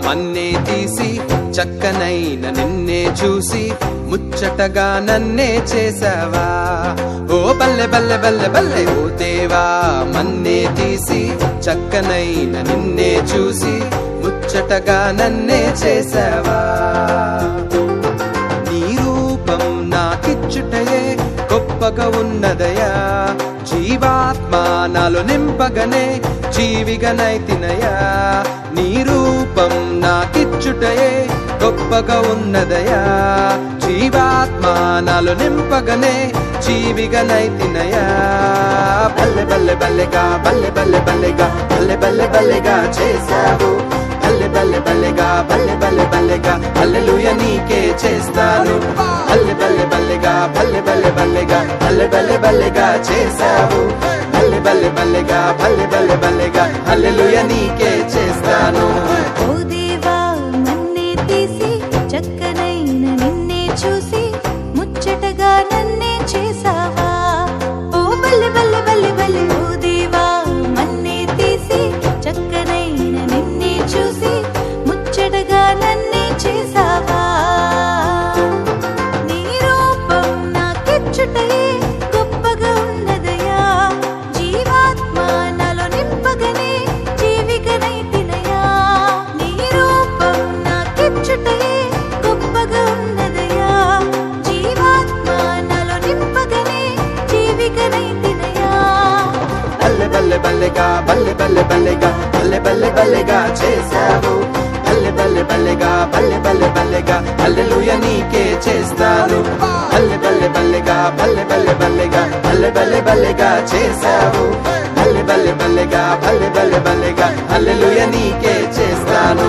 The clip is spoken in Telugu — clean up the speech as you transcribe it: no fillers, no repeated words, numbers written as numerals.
మన్నే తీసి చక్కనైన నిన్నే చూసి ముచ్చటగా నన్నే చేసావా. ఓ బల్లె బల్లె బల్లె బల్లె ఓ దేవా, మన్నే తీసి చక్కనైన నిన్నే చూసి ముచ్చటగా నన్నే చేసావా. నీ రూపం నాకిచ్చుటయే గొప్పగా ఉన్నదయా, జీవాత్మ నాలో నింపగనే జీవిగనైతినయా. నీ రూపం నాకిచ్చుటయే గొప్పగా ఉన్నదయా, జీవాత్మ నాలో నింపగనే జీవిగనైతినయా. బల్లె బల్లె బల్లెగా బల్లె బల్లె బల్లెగా బల్లె బల్లె బల్లెగా చేశావు. బల్లె బల్లె బల్లెగా బల్లె బల్లె బల్లెగా హల్లెలూయా నీకే చేస్తాను. బల్లె బల్లె బల్లెగా బల్లె బల్లె బల్లెగా బల్లె బల్లె బల్లెగా చేశావు. బల్లె బల్లె బల్లెగా బల్లె బల్లె బల్లెగా హల్లెలూయా నీకే చేస్తాను. ఓ దేవా, నన్నే తీసి చక్కనైన నిన్నే చూసి ముచ్చటగా నన్నే చేసావా. ఓ బల్లె బల్లె బల్లె బల్లె ఓ దేవా, నన్నే తీసి చక్కనైన నిన్నే చూసి ముచ్చటగా నన్నే చేసావా. నీ రూపం నాకిచ్చుటయే గొప్పగా ఉన్నదయా, జీవాత్మ నాలో నింపగనే జీవికనైతినయా. నీ రూపం నాకిచ్చుటయే గొప్పగా ఉన్నదయా, జీవాత్మ నాలో నింపగనే జీవికనైతినయా. బల్లె బల్లె బల్లెగా బల్లె బల్లె బల్లెగా బల్లె బల్లె బల్లెగా చేశావు. బల్లె బల్లె బల్లెగా బల్లె బల్లె బల్లెగా హల్లెలూయా నీకే చేస్తాను. బల్లె బల్లె బల్లెగా బల్లె బల్లె బల్లెగా బల్లె బల్లె బల్లెగా చేశావు. బల్లె బల్లె బల్లెగా బల్లె బల్లె బల్లెగా హల్లెలూయా నీకే చేస్తాను.